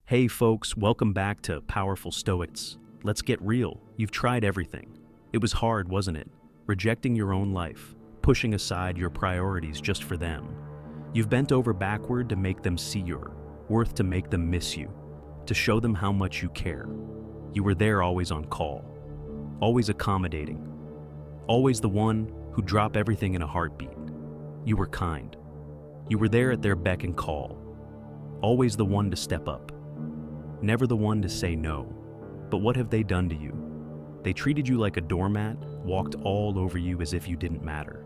Hey folks, welcome back to Powerful Stoics. Let's get real. You've tried everything. It was hard, wasn't it? Rejecting your own life, pushing aside your priorities just for them. You've bent over backward to make them see your worth, to make them miss you, to show them how much you care. You were there, always on call, always accommodating, always the one who'd drop everything in a heartbeat. You were kind. You were there at their beck and call, always the one to step up. Never the one to say no. But what have they done to you? They treated you like a doormat, walked all over you as if you didn't matter.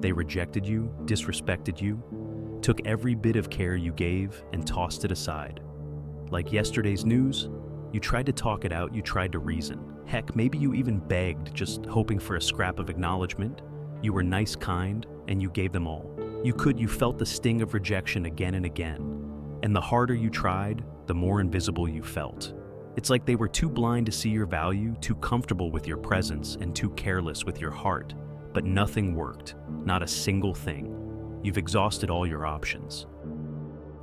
They rejected you, disrespected you, took every bit of care you gave and tossed it aside. Like yesterday's news, you tried to talk it out, you tried to reason. Heck, maybe you even begged, just hoping for a scrap of acknowledgement. You were nice, kind, and you gave them all. You felt the sting of rejection again and again. And the harder you tried, the more invisible you felt. It's like they were too blind to see your value, too comfortable with your presence, and too careless with your heart. But nothing worked, not a single thing. You've exhausted all your options.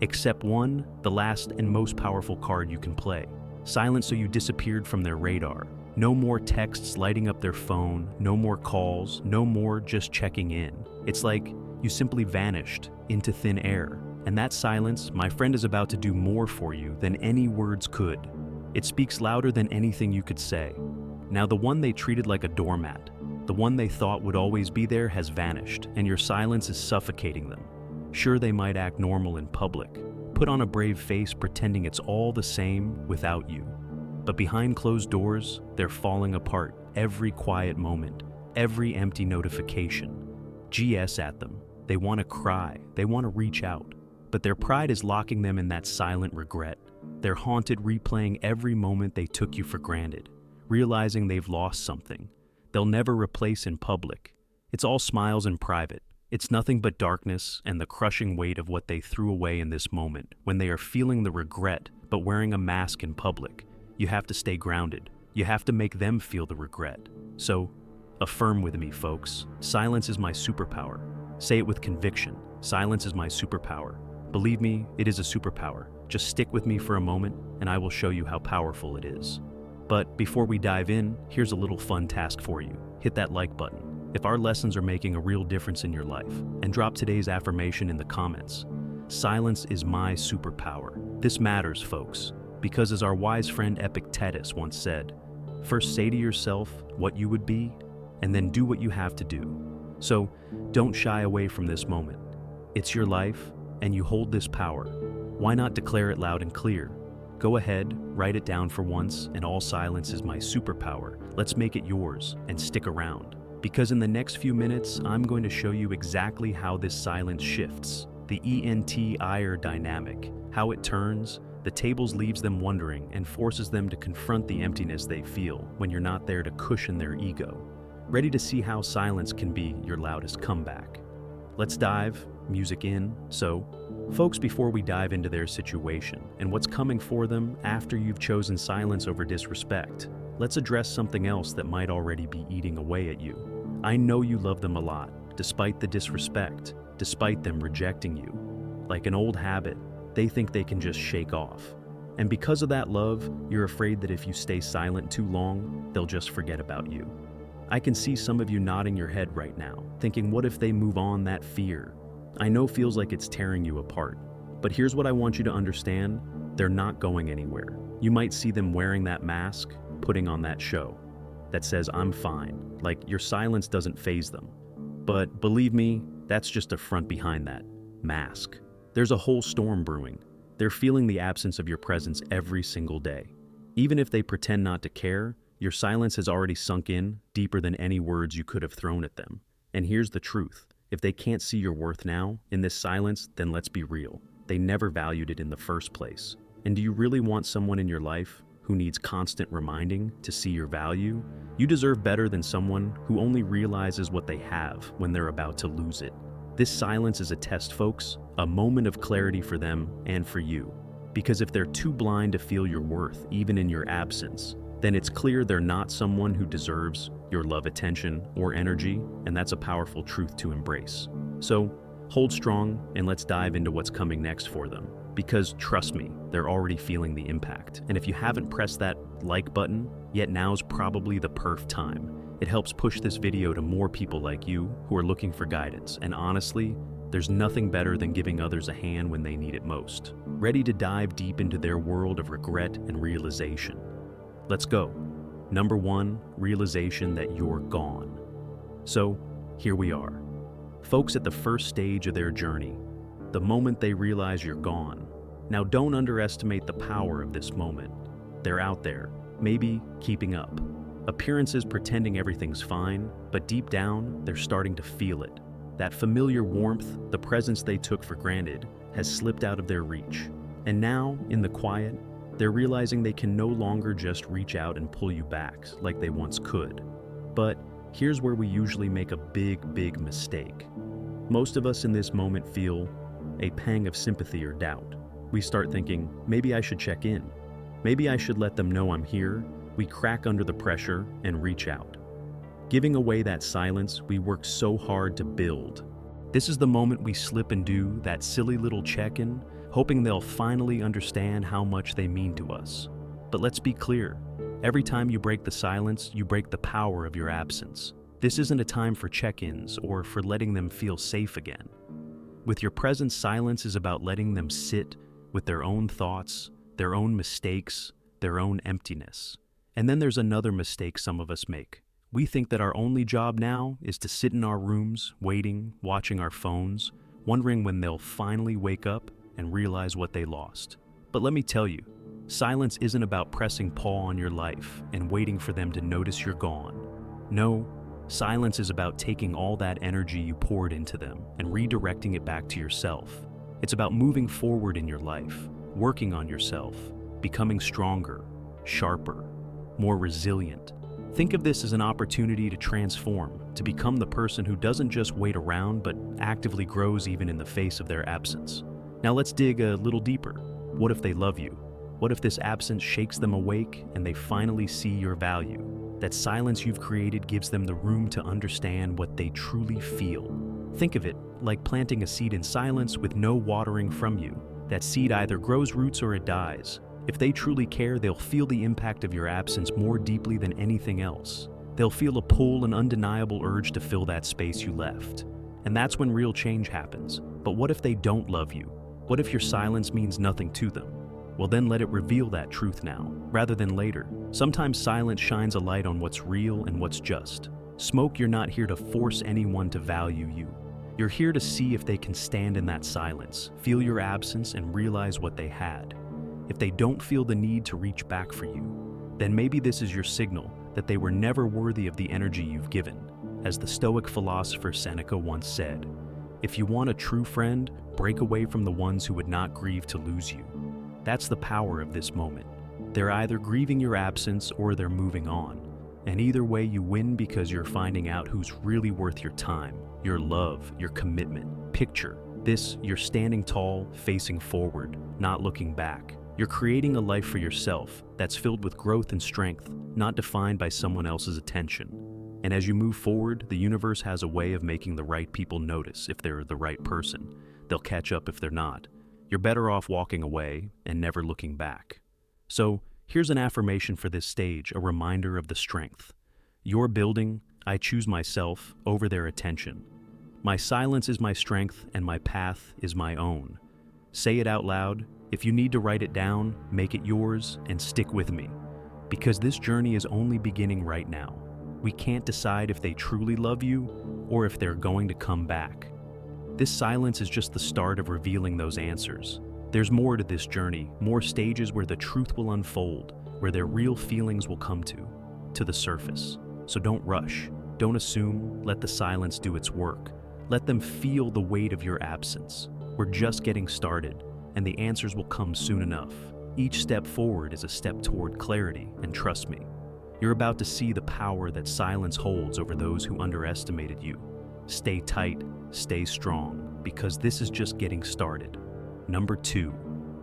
Except one, the last and most powerful card you can play. Silence, so you disappeared from their radar. No more texts lighting up their phone, no more calls, no more just checking in. It's like you simply vanished into thin air. And that silence, my friend, is about to do more for you than any words could. It speaks louder than anything you could say. Now, the one they treated like a doormat, the one they thought would always be there, has vanished, and your silence is suffocating them. Sure, they might act normal in public, put on a brave face pretending it's all the same without you. But behind closed doors, they're falling apart every quiet moment, every empty notification. GS at them. They want to cry, they want to reach out. But their pride is locking them in that silent regret. They're haunted, replaying every moment they took you for granted, realizing they've lost something they'll never replace in public. It's all smiles in private. It's nothing but darkness and the crushing weight of what they threw away in this moment. When they are feeling the regret, but wearing a mask in public, you have to stay grounded. You have to make them feel the regret. So, affirm with me, folks. Silence is my superpower. Say it with conviction. Silence is my superpower. Believe me, it is a superpower. Just stick with me for a moment, and I will show you how powerful it is. But before we dive in, here's a little fun task for you. Hit that like button if our lessons are making a real difference in your life, and drop today's affirmation in the comments. Silence is my superpower. This matters, folks, because as our wise friend Epictetus once said, first say to yourself what you would be, and then do what you have to do. So don't shy away from this moment. It's your life, and you hold this power. Why not declare it loud and clear? Go ahead, write it down for once, and all silence is my superpower. Let's make it yours, and stick around. Because in the next few minutes, I'm going to show you exactly how this silence shifts. The ENTIR dynamic, how it turns, the tables, leaves them wondering, and forces them to confront the emptiness they feel when you're not there to cushion their ego. Ready to see how silence can be your loudest comeback? Let's dive, music in. So, folks, before we dive into their situation and what's coming for them after you've chosen silence over disrespect, let's address something else that might already be eating away at you. I know you love them a lot, despite the disrespect, despite them rejecting you. Like an old habit, they think they can just shake off. And because of that love, you're afraid that if you stay silent too long, they'll just forget about you. I can see some of you nodding your head right now, thinking, what if they move on? That fear, I know, feels like it's tearing you apart. But here's what I want you to understand. They're not going anywhere. You might see them wearing that mask, putting on that show that says, I'm fine, like your silence doesn't faze them. But believe me, that's just a front behind that mask. There's a whole storm brewing. They're feeling the absence of your presence every single day. Even if they pretend not to care, your silence has already sunk in deeper than any words you could have thrown at them. And here's the truth. If they can't see your worth now, in this silence, then let's be real. They never valued it in the first place. And do you really want someone in your life who needs constant reminding to see your value? You deserve better than someone who only realizes what they have when they're about to lose it. This silence is a test, folks, a moment of clarity for them and for you. Because if they're too blind to feel your worth, even in your absence, then it's clear they're not someone who deserves your love, attention, or energy, and that's a powerful truth to embrace. So, hold strong, and let's dive into what's coming next for them. Because trust me, they're already feeling the impact. And if you haven't pressed that like button, yet now's probably the perf time. It helps push this video to more people like you who are looking for guidance. And honestly, there's nothing better than giving others a hand when they need it most. Ready to dive deep into their world of regret and realization. Let's go. Number 1, realization that you're gone. So, here we are. Folks at the first stage of their journey, the moment they realize you're gone. Now don't underestimate the power of this moment. They're out there, maybe keeping up. Appearances pretending everything's fine, but deep down, they're starting to feel it. That familiar warmth, the presence they took for granted, has slipped out of their reach. And now, in the quiet, they're realizing they can no longer just reach out and pull you back like they once could. But here's where we usually make a big mistake. Most of us in this moment feel a pang of sympathy or doubt. We start thinking, maybe I should check in. Maybe I should let them know I'm here. We crack under the pressure and reach out, giving away that silence we worked so hard to build. This is the moment we slip and do that silly little check-in, hoping they'll finally understand how much they mean to us. But let's be clear, every time you break the silence, you break the power of your absence. This isn't a time for check-ins or for letting them feel safe again. With your presence, silence is about letting them sit with their own thoughts, their own mistakes, their own emptiness. And then there's another mistake some of us make. We think that our only job now is to sit in our rooms, waiting, watching our phones, wondering when they'll finally wake up and realize what they lost. But let me tell you, silence isn't about pressing pause on your life and waiting for them to notice you're gone. No, silence is about taking all that energy you poured into them and redirecting it back to yourself. It's about moving forward in your life, working on yourself, becoming stronger, sharper, more resilient. Think of this as an opportunity to transform, to become the person who doesn't just wait around but actively grows even in the face of their absence. Now let's dig a little deeper. What if they love you? What if this absence shakes them awake and they finally see your value? That silence you've created gives them the room to understand what they truly feel. Think of it like planting a seed in silence with no watering from you. That seed either grows roots or it dies. If they truly care, they'll feel the impact of your absence more deeply than anything else. They'll feel a pull, an undeniable urge to fill that space you left. And that's when real change happens. But what if they don't love you? What if your silence means nothing to them? Well, then let it reveal that truth now, rather than later. Sometimes silence shines a light on what's real and what's just. Smoke, you're not here to force anyone to value you. You're here to see if they can stand in that silence, feel your absence, and realize what they had. If they don't feel the need to reach back for you, then maybe this is your signal that they were never worthy of the energy you've given. As the Stoic philosopher Seneca once said, if you want a true friend, break away from the ones who would not grieve to lose you. That's the power of this moment. They're either grieving your absence or they're moving on. And either way you win because you're finding out who's really worth your time, your love, your commitment. Picture this, you're standing tall, facing forward, not looking back. You're creating a life for yourself that's filled with growth and strength, not defined by someone else's attention. And as you move forward, the universe has a way of making the right people notice if they're the right person. They'll catch up if they're not. You're better off walking away and never looking back. So, here's an affirmation for this stage, a reminder of the strength. You're building, I choose myself over their attention. My silence is my strength and my path is my own. Say it out loud. If you need to write it down, make it yours and stick with me. Because this journey is only beginning right now. We can't decide if they truly love you or if they're going to come back. This silence is just the start of revealing those answers. There's more to this journey, more stages where the truth will unfold, where their real feelings will come to the surface. So don't rush, don't assume, let the silence do its work. Let them feel the weight of your absence. We're just getting started, and the answers will come soon enough. Each step forward is a step toward clarity, and trust me, you're about to see the power that silence holds over those who underestimated you. Stay tight, stay strong, because this is just getting started. Number 2,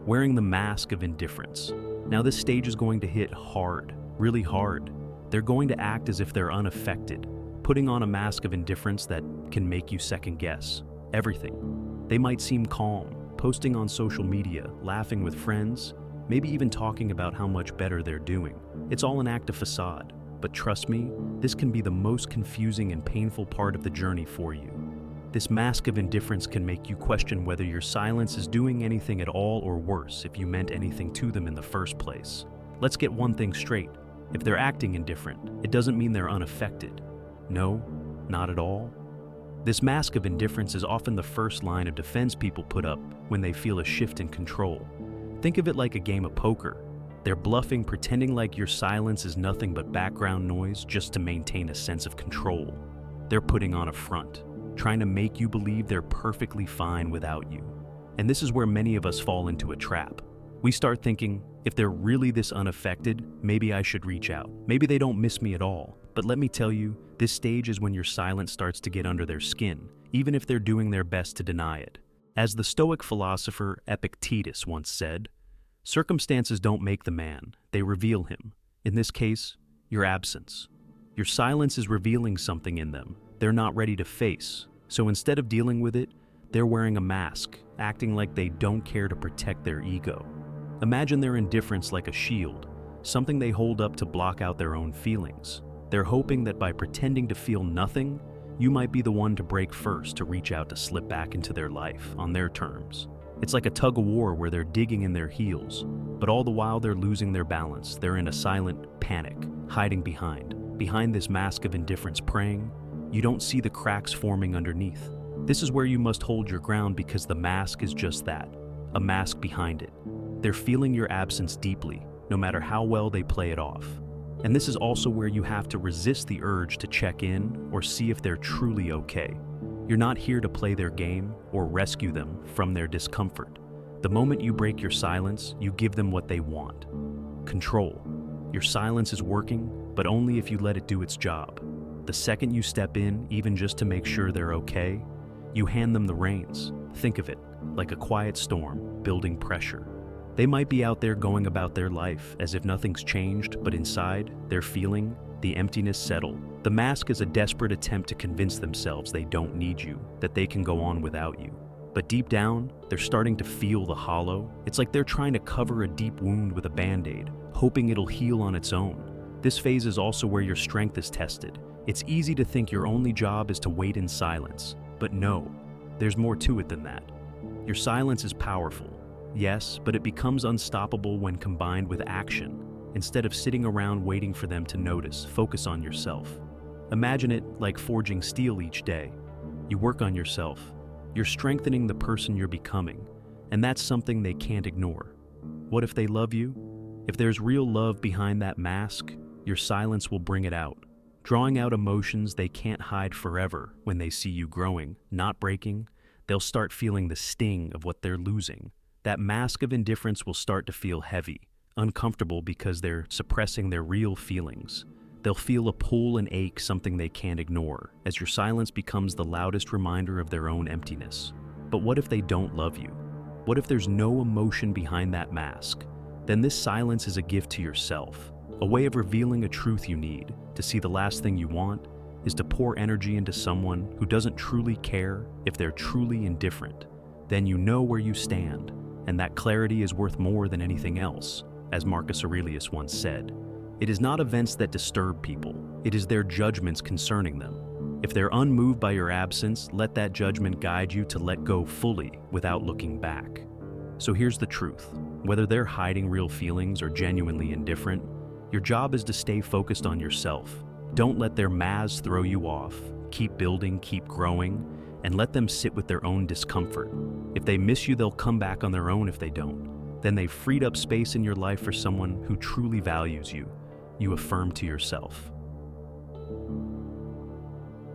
wearing the mask of indifference. Now this stage is going to hit hard, really hard. They're going to act as if they're unaffected, putting on a mask of indifference that can make you second guess everything. They might seem calm, posting on social media, laughing with friends, maybe even talking about how much better they're doing. It's all an act of facade, but trust me, this can be the most confusing and painful part of the journey for you. This mask of indifference can make you question whether your silence is doing anything at all, or worse, if you meant anything to them in the first place. Let's get one thing straight. If they're acting indifferent, it doesn't mean they're unaffected. No, not at all. This mask of indifference is often the first line of defense people put up when they feel a shift in control. Think of it like a game of poker. They're bluffing, pretending like your silence is nothing but background noise just to maintain a sense of control. They're putting on a front, trying to make you believe they're perfectly fine without you. And this is where many of us fall into a trap. We start thinking, if they're really this unaffected, maybe I should reach out. Maybe they don't miss me at all. But let me tell you, this stage is when your silence starts to get under their skin, even if they're doing their best to deny it. As the Stoic philosopher Epictetus once said, "Circumstances don't make the man, they reveal him. In this case, your absence. Your silence is revealing something in them they're not ready to face. So instead of dealing with it, they're wearing a mask, acting like they don't care to protect their ego. Imagine their indifference like a shield, something they hold up to block out their own feelings. They're hoping that by pretending to feel nothing, you might be the one to break first, to reach out, to slip back into their life on their terms. It's like a tug of war where they're digging in their heels, but all the while they're losing their balance. They're in a silent panic, hiding behind this mask of indifference, praying. You don't see the cracks forming underneath. This is where you must hold your ground, because the mask is just that, a mask behind it. They're feeling your absence deeply, no matter how well they play it off. And this is also where you have to resist the urge to check in or see if they're truly okay. You're not here to play their game or rescue them from their discomfort. The moment you break your silence, you give them what they want: control. Your silence is working, but only if you let it do its job. The second you step in, even just to make sure they're okay, you hand them the reins. Think of it like a quiet storm building pressure. They might be out there going about their life as if nothing's changed, but inside, they're feeling the emptiness settle. The mask is a desperate attempt to convince themselves they don't need you, that they can go on without you. But deep down, they're starting to feel the hollow. It's like they're trying to cover a deep wound with a band-aid, hoping it'll heal on its own. This phase is also where your strength is tested. It's easy to think your only job is to wait in silence, but no, there's more to it than that. Your silence is powerful, yes, but it becomes unstoppable when combined with action. Instead of sitting around waiting for them to notice, focus on yourself. Imagine it like forging steel each day. You work on yourself. You're strengthening the person you're becoming, and that's something they can't ignore. What if they love you? If there's real love behind that mask, your silence will bring it out, drawing out emotions they can't hide forever. When they see you growing, not breaking, they'll start feeling the sting of what they're losing. That mask of indifference will start to feel heavy, uncomfortable, because they're suppressing their real feelings. They'll feel a pull and ache, something they can't ignore, as your silence becomes the loudest reminder of their own emptiness. But what if they don't love you? What if there's no emotion behind that mask? Then this silence is a gift to yourself, a way of revealing a truth you need. To see the last thing you want is to pour energy into someone who doesn't truly care. If they're truly indifferent, then you know where you stand, and that clarity is worth more than anything else. As Marcus Aurelius once said, it is not events that disturb people, it is their judgments concerning them. If they're unmoved by your absence, let that judgment guide you to let go fully without looking back. So here's the truth. Whether they're hiding real feelings or genuinely indifferent, your job is to stay focused on yourself. Don't let their mask throw you off. Keep building, keep growing, and let them sit with their own discomfort. If they miss you, they'll come back on their own. If they don't, then they've freed up space in your life for someone who truly values you. You affirm to yourself,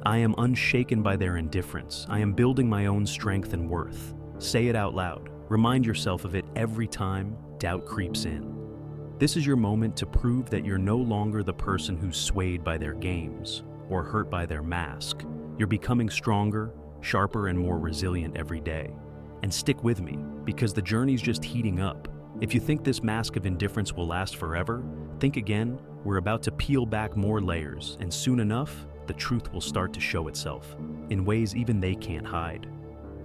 I am unshaken by their indifference. I am building my own strength and worth. Say it out loud. Remind yourself of it every time doubt creeps in. This is your moment to prove that you're no longer the person who's swayed by their games or hurt by their mask. You're becoming stronger, sharper, and more resilient every day. And stick with me, because the journey's just heating up. If you think this mask of indifference will last forever, think again. We're about to peel back more layers, and soon enough, the truth will start to show itself in ways even they can't hide.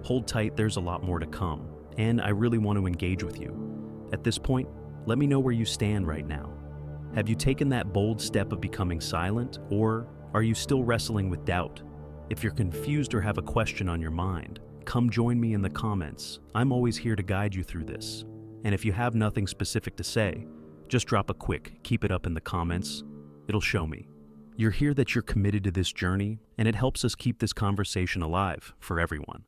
Hold tight, there's a lot more to come. and I really want to engage with you. At this point, let me know where you stand right now. Have you taken that bold step of becoming silent, or are you still wrestling with doubt? If you're confused or have a question on your mind, come join me in the comments. I'm always here to guide you through this. And if you have nothing specific to say, just drop a quick, keep it up in the comments. It'll show me. You're here that you're committed to this journey, and it helps us keep this conversation alive for everyone.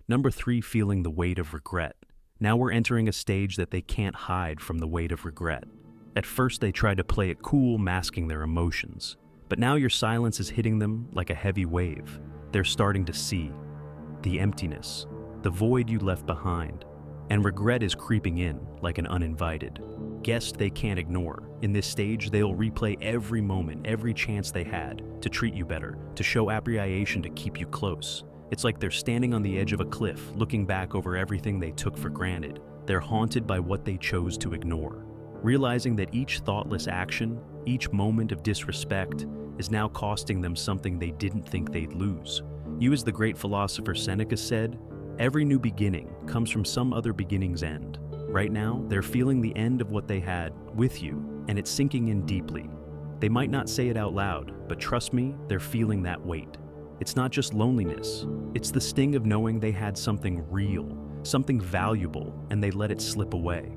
Number 3, feeling the weight of regret. Now we're entering a stage that they can't hide from the weight of regret. At first they tried to play it cool, masking their emotions. But now your silence is hitting them like a heavy wave. They're starting to see the emptiness, the void you left behind, and regret is creeping in like an uninvited guest they can't ignore. In this stage, they'll replay every moment, every chance they had to treat you better, to show appreciation, to keep you close. It's like they're standing on the edge of a cliff, looking back over everything they took for granted. They're haunted by what they chose to ignore, realizing that each thoughtless action, each moment of disrespect, is now costing them something they didn't think they'd lose. You, as the great philosopher Seneca said, every new beginning comes from some other beginning's end. Right now, they're feeling the end of what they had with you, and it's sinking in deeply. They might not say it out loud, but trust me, they're feeling that weight. It's not just loneliness, it's the sting of knowing they had something real, something valuable, and they let it slip away.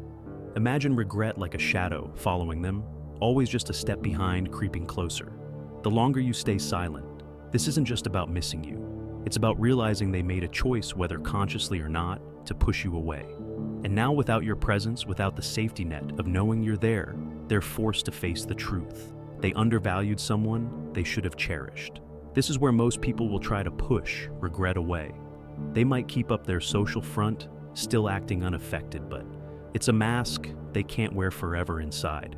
Imagine regret like a shadow following them, always just a step behind, creeping closer. The longer you stay silent, this isn't just about missing you. It's about realizing they made a choice, whether consciously or not, to push you away. And now, without your presence, without the safety net of knowing you're there, they're forced to face the truth. They undervalued someone they should have cherished. This is where most people will try to push regret away. They might keep up their social front, still acting unaffected, but it's a mask they can't wear forever inside.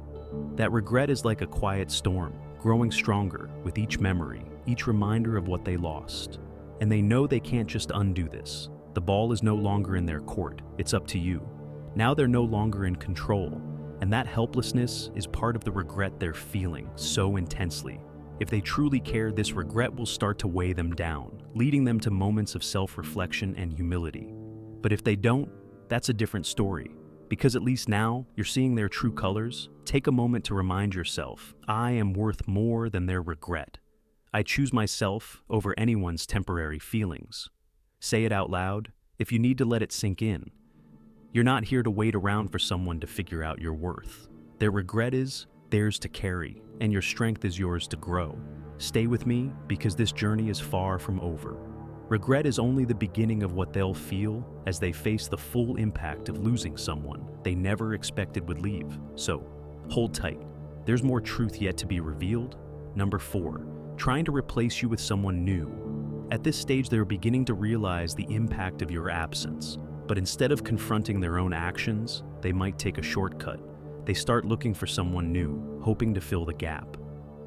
That regret is like a quiet storm, growing stronger with each memory, each reminder of what they lost. And they know they can't just undo this. The ball is no longer in their court, it's up to you. Now they're no longer in control, and that helplessness is part of the regret they're feeling so intensely. If they truly care, this regret will start to weigh them down, leading them to moments of self-reflection and humility. But if they don't, that's a different story. Because at least now, you're seeing their true colors. Take a moment to remind yourself, I am worth more than their regret. I choose myself over anyone's temporary feelings. Say it out loud if you need to let it sink in. You're not here to wait around for someone to figure out your worth. Their regret is theirs to carry, and your strength is yours to grow. Stay with me, because this journey is far from over. Regret is only the beginning of what they'll feel as they face the full impact of losing someone they never expected would leave. So, hold tight. There's more truth yet to be revealed. Number 4, trying to replace you with someone new. At this stage, they're beginning to realize the impact of your absence. But instead of confronting their own actions, they might take a shortcut. They start looking for someone new, hoping to fill the gap.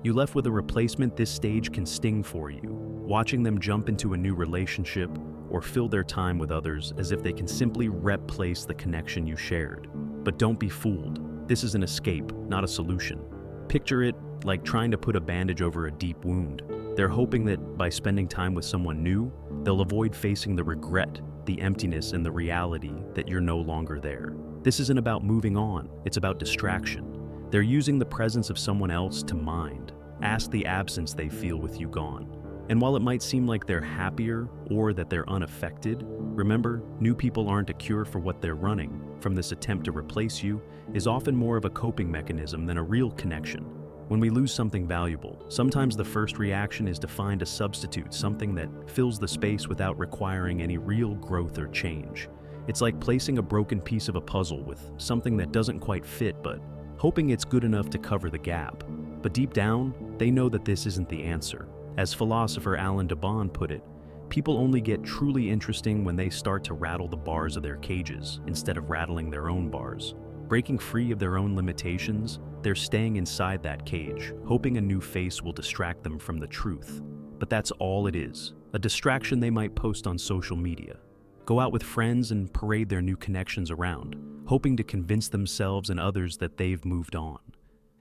You left with a replacement, this stage can sting for you. Watching them jump into a new relationship or fill their time with others as if they can simply replace the connection you shared. But don't be fooled. This is an escape, not a solution. Picture it like trying to put a bandage over a deep wound. They're hoping that by spending time with someone new, they'll avoid facing the regret, the emptiness, and the reality that you're no longer there. This isn't about moving on, it's about distraction. They're using the presence of someone else to mind. Ask the absence they feel with you gone. And while it might seem like they're happier or that they're unaffected, remember, new people aren't a cure for what they're running from. This attempt to replace you is often more of a coping mechanism than a real connection. When we lose something valuable, sometimes the first reaction is to find a substitute, something that fills the space without requiring any real growth or change. It's like placing a broken piece of a puzzle with something that doesn't quite fit, but hoping it's good enough to cover the gap. But deep down, they know that this isn't the answer. As philosopher Alan Debon put it, people only get truly interesting when they start to rattle the bars of their cages instead of rattling their own bars. Breaking free of their own limitations, they're staying inside that cage, hoping a new face will distract them from the truth. But that's all it is, a distraction they might post on social media. Go out with friends and parade their new connections around, hoping to convince themselves and others that they've moved on.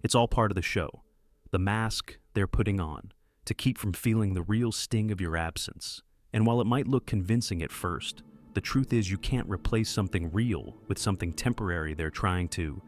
It's all part of the show, the mask they're putting on, to keep from feeling the real sting of your absence. And while it might look convincing at first, The truth is, you can't replace something real with something temporary they're trying to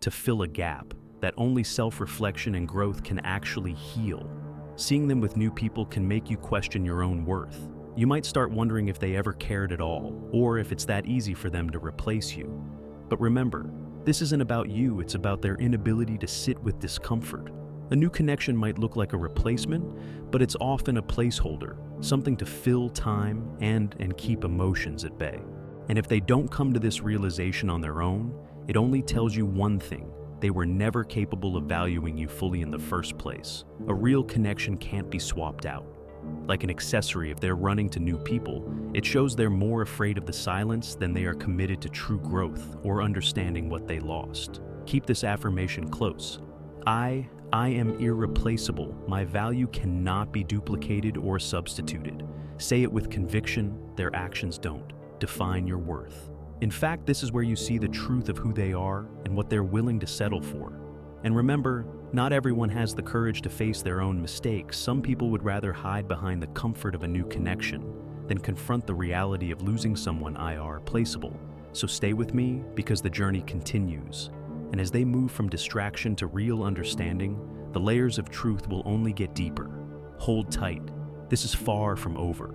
fill a gap that only self-reflection and growth can actually heal. Seeing them with new people can make you question your own worth. You might start wondering if they ever cared at all, or if it's that easy for them to replace you. But remember, this isn't about you, it's about their inability to sit with discomfort. A new connection might look like a replacement, but it's often a placeholder, something to fill time and keep emotions at bay. And if they don't come to this realization on their own, it only tells you one thing: they were never capable of valuing you fully in the first place. A real connection can't be swapped out. Like an accessory, if they're running to new people, it shows they're more afraid of the silence than they are committed to true growth or understanding what they lost. Keep this affirmation close. I am irreplaceable. My value cannot be duplicated or substituted. Say it with conviction. Their actions don't define your worth. In fact, this is where you see the truth of who they are and what they're willing to settle for. And remember, not everyone has the courage to face their own mistakes. Some people would rather hide behind the comfort of a new connection than confront the reality of losing someone irreplaceable. So stay with me, because the journey continues. And as they move from distraction to real understanding, the layers of truth will only get deeper. Hold tight. This is far from over.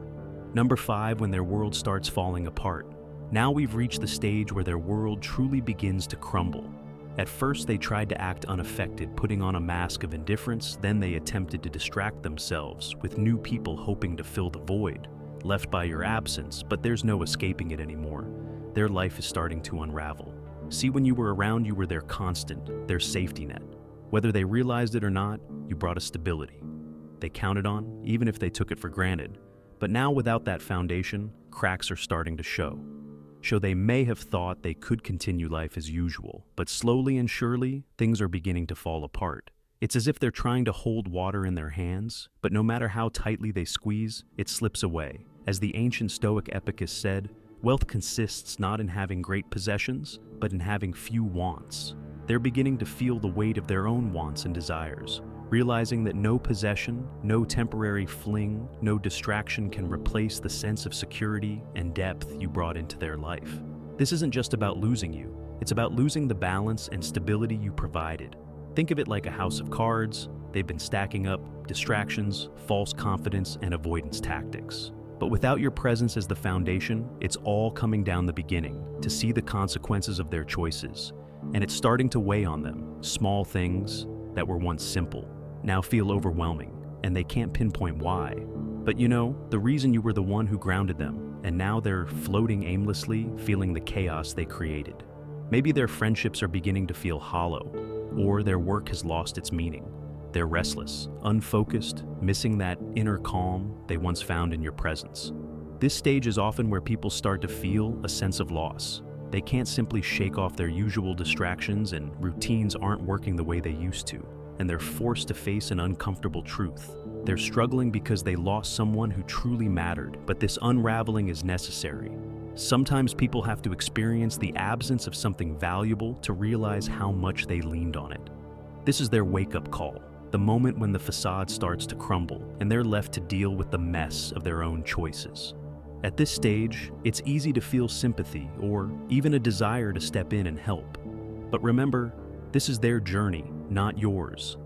Number 5, when their world starts falling apart. Now we've reached the stage where their world truly begins to crumble. At first, they tried to act unaffected, putting on a mask of indifference. Then they attempted to distract themselves with new people, hoping to fill the void left by your absence, but there's no escaping it anymore. Their life is starting to unravel. See, when you were around, you were their constant, their safety net. Whether they realized it or not, you brought a stability they counted on, even if they took it for granted. But now, without that foundation, cracks are starting to show. They may have thought they could continue life as usual, but slowly and surely, things are beginning to fall apart. It's as if they're trying to hold water in their hands, but no matter how tightly they squeeze, it slips away. As the ancient Stoic epicus said, wealth consists not in having great possessions, but in having few wants. They're beginning to feel the weight of their own wants and desires, realizing that no possession, no temporary fling, no distraction can replace the sense of security and depth you brought into their life. This isn't just about losing you, it's about losing the balance and stability you provided. Think of it like a house of cards. They've been stacking up distractions, false confidence, and avoidance tactics. But without your presence as the foundation, it's all coming down the beginning to see the consequences of their choices. And it's starting to weigh on them. Small things that were once simple now feel overwhelming, and they can't pinpoint why. But the reason you were the one who grounded them, and now they're floating aimlessly, feeling the chaos they created. Maybe their friendships are beginning to feel hollow, or their work has lost its meaning. They're restless, unfocused, missing that inner calm they once found in your presence. This stage is often where people start to feel a sense of loss. They can't simply shake off their usual distractions, and routines aren't working the way they used to, and they're forced to face an uncomfortable truth. They're struggling because they lost someone who truly mattered, but this unraveling is necessary. Sometimes people have to experience the absence of something valuable to realize how much they leaned on it. This is their wake-up call, the moment when the facade starts to crumble, and they're left to deal with the mess of their own choices. At this stage, it's easy to feel sympathy or even a desire to step in and help. But remember, this is their journey, not yours.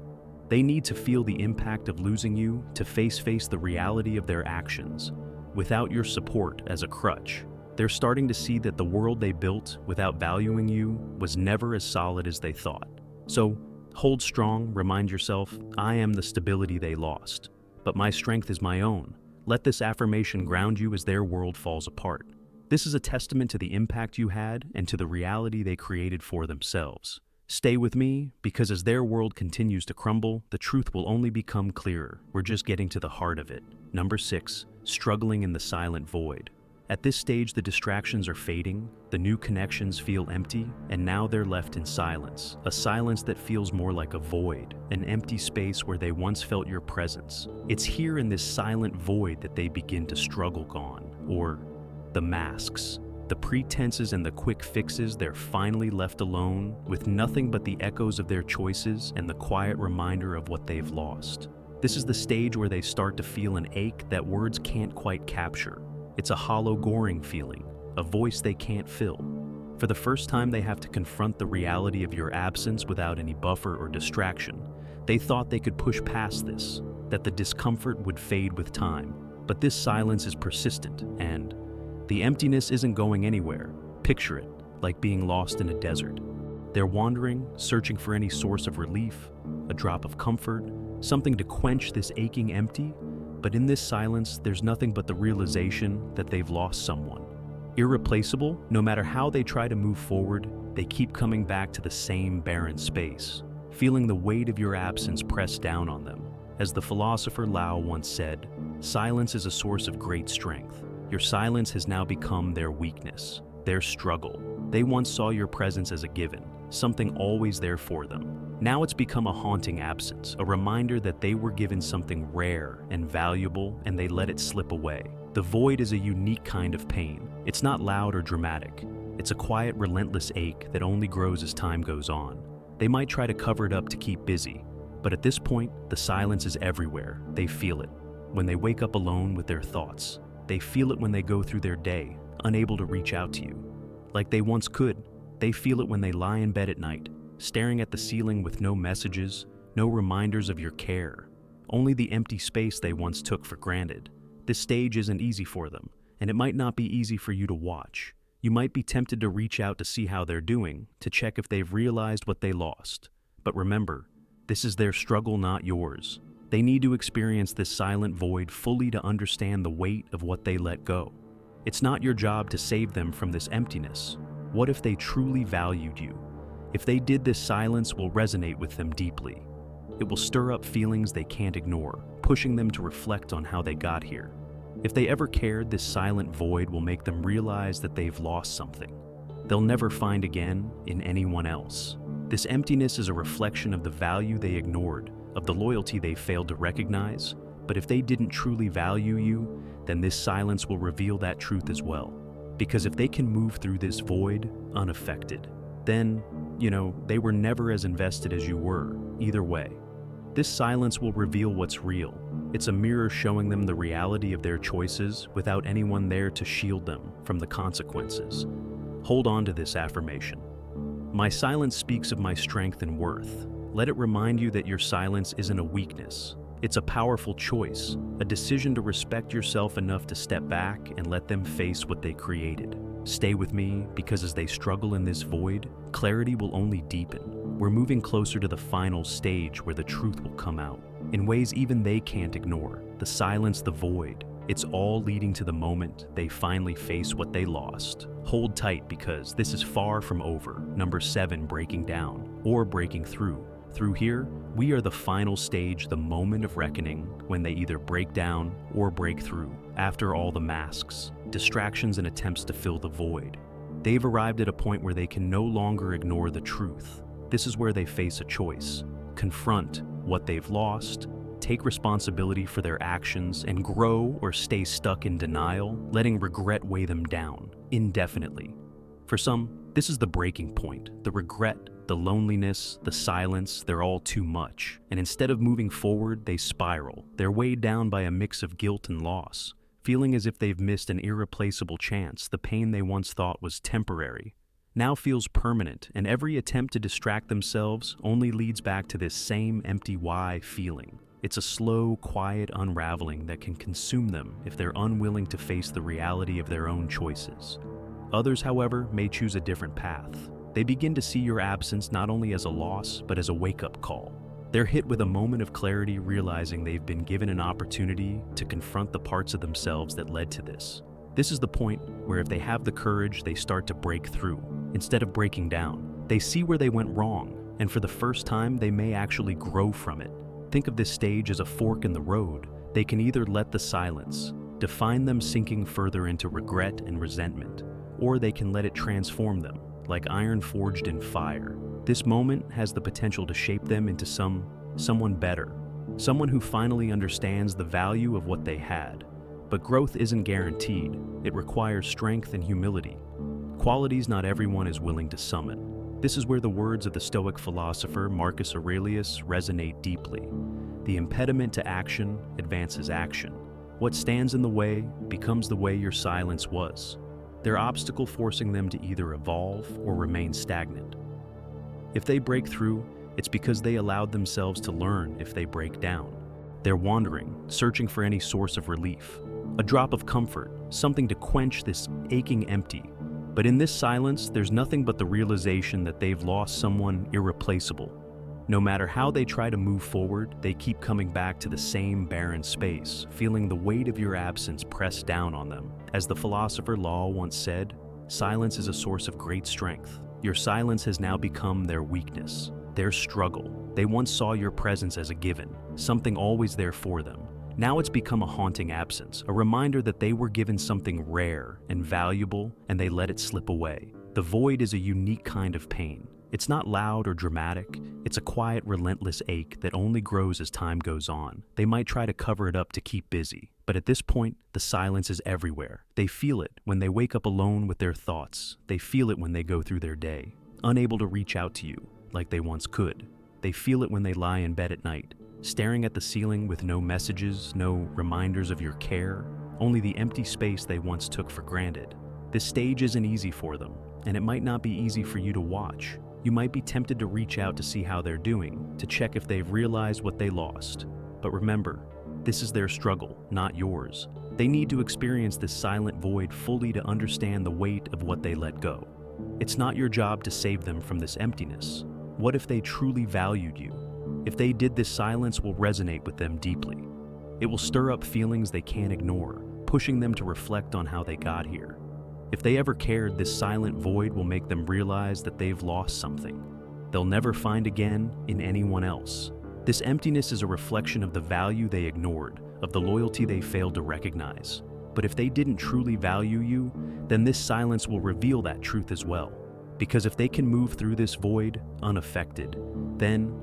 They need to feel the impact of losing you to face the reality of their actions. Without your support as a crutch, they're starting to see that the world they built without valuing you was never as solid as they thought. So, hold strong, remind yourself, I am the stability they lost, but my strength is my own. Let this affirmation ground you as their world falls apart. This is a testament to the impact you had and to the reality they created for themselves. Stay with me, because as their world continues to crumble, the truth will only become clearer. We're just getting to the heart of it. Number 6, struggling in the silent void. At this stage, the distractions are fading, the new connections feel empty, and now they're left in silence. A silence that feels more like a void, an empty space where they once felt your presence. It's here in this silent void that they begin to struggle gone, or the masks. The pretenses and the quick fixes. They're finally left alone with nothing but the echoes of their choices and the quiet reminder of what they've lost. This is the stage where they start to feel an ache that words can't quite capture. It's a hollow, goring feeling, a voice they can't fill. For the first time, they have to confront the reality of your absence without any buffer or distraction. They thought they could push past this, that the discomfort would fade with time. But this silence is persistent, and the emptiness isn't going anywhere. Picture it, like being lost in a desert. They're wandering, searching for any source of relief, a drop of comfort, something to quench this aching empty. But in this silence, there's nothing but the realization that they've lost someone. Irreplaceable, no matter how they try to move forward, they keep coming back to the same barren space, feeling the weight of your absence press down on them. As the philosopher Lao once said, silence is a source of great strength. Your silence has now become their weakness, their struggle. They once saw your presence as a given, something always there for them. Now it's become a haunting absence, a reminder that they were given something rare and valuable and they let it slip away. The void is a unique kind of pain. It's not loud or dramatic. It's a quiet, relentless ache that only grows as time goes on. They might try to cover it up to keep busy, but at this point, the silence is everywhere. They feel it. When they wake up alone with their thoughts, they feel it when they go through their day, unable to reach out to you. Like they once could, they feel it when they lie in bed at night, staring at the ceiling with no messages, no reminders of your care, only the empty space they once took for granted. This stage isn't easy for them, and it might not be easy for you to watch. You might be tempted to reach out to see how they're doing, to check if they've realized what they lost. But remember, this is their struggle, not yours. They need to experience this silent void fully to understand the weight of what they let go. It's not your job to save them from this emptiness. What if they truly valued you? If they did, this silence will resonate with them deeply. It will stir up feelings they can't ignore, pushing them to reflect on how they got here. If they ever cared, this silent void will make them realize that they've lost something they'll never find again in anyone else. This emptiness is a reflection of the value they ignored, of the loyalty they failed to recognize. But if they didn't truly value you, then this silence will reveal that truth as well. Because if they can move through this void unaffected, then, they were never as invested as you were, either way. This silence will reveal what's real. It's a mirror showing them the reality of their choices without anyone there to shield them from the consequences. Hold on to this affirmation. My silence speaks of my strength and worth. Let it remind you that your silence isn't a weakness. It's a powerful choice, a decision to respect yourself enough to step back and let them face what they created. Stay with me, because as they struggle in this void, clarity will only deepen. We're moving closer to the final stage where the truth will come out, in ways even they can't ignore. The silence, the void, it's all leading to the moment they finally face what they lost. Hold tight, because this is far from over. Number 7, breaking down, or breaking through. Through here, we are the final stage, the moment of reckoning, when they either break down or break through. After all the masks, distractions, and attempts to fill the void, they've arrived at a point where they can no longer ignore the truth. This is where they face a choice: confront what they've lost, take responsibility for their actions, and grow, or stay stuck in denial, letting regret weigh them down indefinitely. For some, this is the breaking point. The regret, the loneliness, the silence, they're all too much. And instead of moving forward, they spiral. They're weighed down by a mix of guilt and loss, feeling as if they've missed an irreplaceable chance. The pain they once thought was temporary now feels permanent, and every attempt to distract themselves only leads back to this same empty why feeling. It's a slow, quiet unraveling that can consume them if they're unwilling to face the reality of their own choices. Others, however, may choose a different path. They begin to see your absence not only as a loss, but as a wake-up call. They're hit with a moment of clarity, realizing they've been given an opportunity to confront the parts of themselves that led to this. This is the point where, if they have the courage, they start to break through. Instead of breaking down, they see where they went wrong, and for the first time, they may actually grow from it. Think of this stage as a fork in the road. They can either let the silence define them, sinking further into regret and resentment, or they can let it transform them, like iron forged in fire. This moment has the potential to shape them into someone better, someone who finally understands the value of what they had. But growth isn't guaranteed. It requires strength and humility, qualities not everyone is willing to summon. This is where the words of the Stoic philosopher Marcus Aurelius resonate deeply. The impediment to action advances action. What stands in the way becomes the way your silence was. their obstacle forcing them to either evolve or remain stagnant. If they break through, it's because they allowed themselves to learn. If they break down, they're wandering, searching for any source of relief, a drop of comfort, something to quench this aching empty. But in this silence, there's nothing but the realization that they've lost someone irreplaceable. No matter how they try to move forward, they keep coming back to the same barren space, feeling the weight of your absence press down on them. As the philosopher Law once said, silence is a source of great strength. Your silence has now become their weakness, their struggle. They once saw your presence as a given, something always there for them. Now it's become a haunting absence, a reminder that they were given something rare and valuable and they let it slip away. The void is a unique kind of pain. It's not loud or dramatic. It's a quiet, relentless ache that only grows as time goes on. They might try to cover it up to keep busy, but at this point, the silence is everywhere. They feel it when they wake up alone with their thoughts. They feel it when they go through their day, unable to reach out to you like they once could. They feel it when they lie in bed at night, staring at the ceiling with no messages, no reminders of your care, only the empty space they once took for granted. This stage isn't easy for them, and it might not be easy for you to watch. You might be tempted to reach out to see how they're doing, to check if they've realized what they lost. But remember, this is their struggle, not yours. They need to experience this silent void fully to understand the weight of what they let go. It's not your job to save them from this emptiness. What if they truly valued you? If they did, this silence will resonate with them deeply. It will stir up feelings they can't ignore, pushing them to reflect on how they got here. If they ever cared, this silent void will make them realize that they've lost something they'll never find again in anyone else. This emptiness is a reflection of the value they ignored, of the loyalty they failed to recognize. But if they didn't truly value you, then this silence will reveal that truth as well. Because if they can move through this void unaffected, then,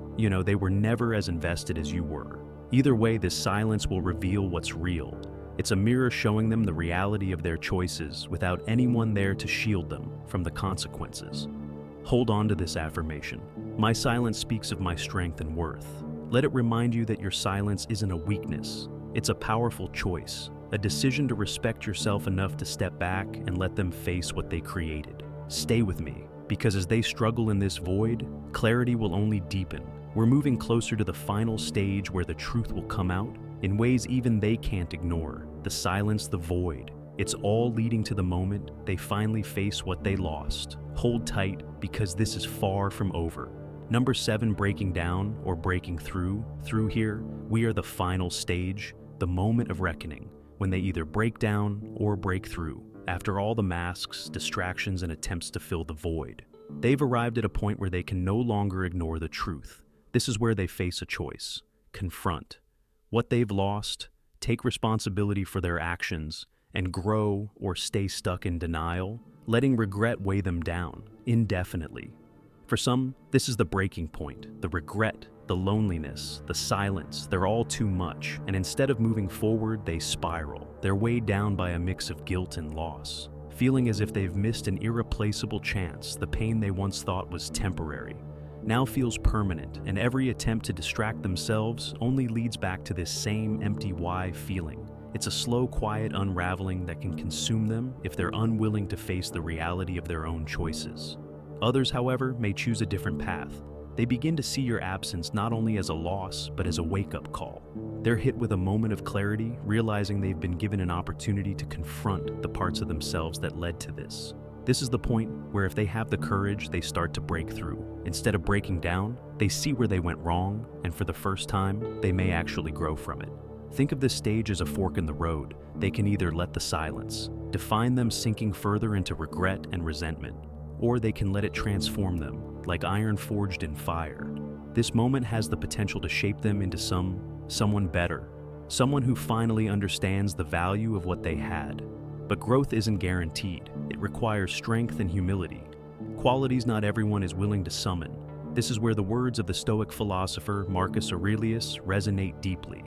they were never as invested as you were. Either way, this silence will reveal what's real. It's a mirror showing them the reality of their choices without anyone there to shield them from the consequences. Hold on to this affirmation. My silence speaks of my strength and worth. Let it remind you that your silence isn't a weakness. It's a powerful choice, a decision to respect yourself enough to step back and let them face what they created. Stay with me, because as they struggle in this void, clarity will only deepen. We're moving closer to the final stage where the truth will come out in ways even they can't ignore. The silence, the void. It's all leading to the moment they finally face what they lost. Hold tight, because this is far from over. Number 7, breaking down or breaking through. Through here, we are the final stage, the moment of reckoning, when they either break down or break through. After all the masks, distractions, and attempts to fill the void, they've arrived at a point where they can no longer ignore the truth. This is where they face a choice. Confront what they've lost, take responsibility for their actions, and grow or stay stuck in denial, letting regret weigh them down indefinitely. For some, this is the breaking point. The regret, the loneliness, the silence, they're all too much, and instead of moving forward, they spiral. They're weighed down by a mix of guilt and loss, feeling as if they've missed an irreplaceable chance. The pain they once thought was temporary now feels permanent, and every attempt to distract themselves only leads back to this same empty why feeling. It's a slow, quiet unraveling that can consume them if they're unwilling to face the reality of their own choices. Others, however, may choose a different path. They begin to see your absence not only as a loss, but as a wake-up call. They're hit with a moment of clarity, realizing they've been given an opportunity to confront the parts of themselves that led to this. This is the point where if they have the courage, they start to break through. Instead of breaking down, they see where they went wrong, and for the first time, they may actually grow from it. Think of this stage as a fork in the road. They can either let the silence define them, sinking further into regret and resentment, or they can let it transform them, like iron forged in fire. This moment has the potential to shape them into someone better, someone who finally understands the value of what they had. But growth isn't guaranteed. It requires strength and humility, qualities not everyone is willing to summon. This is where the words of the Stoic philosopher Marcus Aurelius resonate deeply.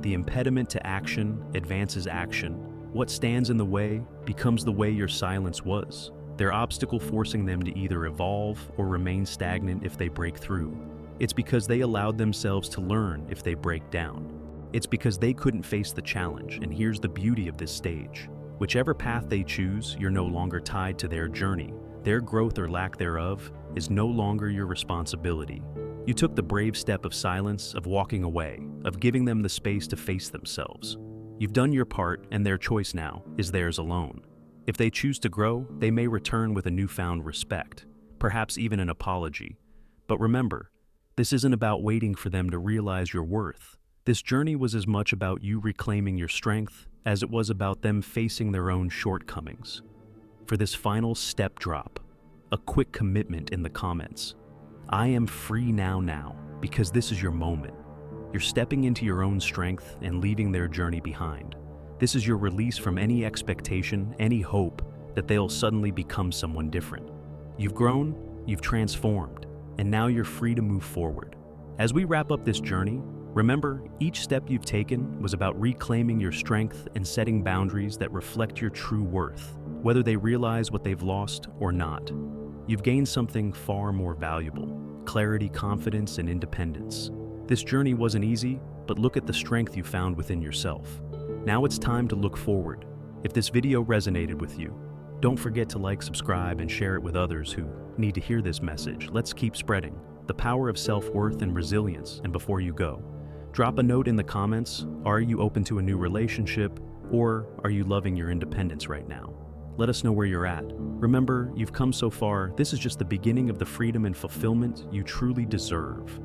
The impediment to action advances action. What stands in the way becomes the way your silence was. Their obstacle forcing them to either evolve or remain stagnant if they break through. It's because they allowed themselves to learn if they break down. It's because they couldn't face the challenge, and here's the beauty of this stage. Whichever path they choose, you're no longer tied to their journey. Their growth or lack thereof is no longer your responsibility. You took the brave step of silence, of walking away, of giving them the space to face themselves. You've done your part, and their choice now is theirs alone. If they choose to grow, they may return with a newfound respect, perhaps even an apology. But remember, this isn't about waiting for them to realize your worth. This journey was as much about you reclaiming your strength as it was about them facing their own shortcomings. For this final step drop, a quick commitment in the comments. I am free now, because this is your moment. You're stepping into your own strength and leaving their journey behind. This is your release from any expectation, any hope that they'll suddenly become someone different. You've grown, you've transformed, and now you're free to move forward. As we wrap up this journey, remember, each step you've taken was about reclaiming your strength and setting boundaries that reflect your true worth, whether they realize what they've lost or not. You've gained something far more valuable: clarity, confidence, and independence. This journey wasn't easy, but look at the strength you found within yourself. Now it's time to look forward. If this video resonated with you, don't forget to like, subscribe, and share it with others who need to hear this message. Let's keep spreading the power of self-worth and resilience. And before you go, drop a note in the comments. Are you open to a new relationship, or are you loving your independence right now? Let us know where you're at. Remember, you've come so far. This is just the beginning of the freedom and fulfillment you truly deserve.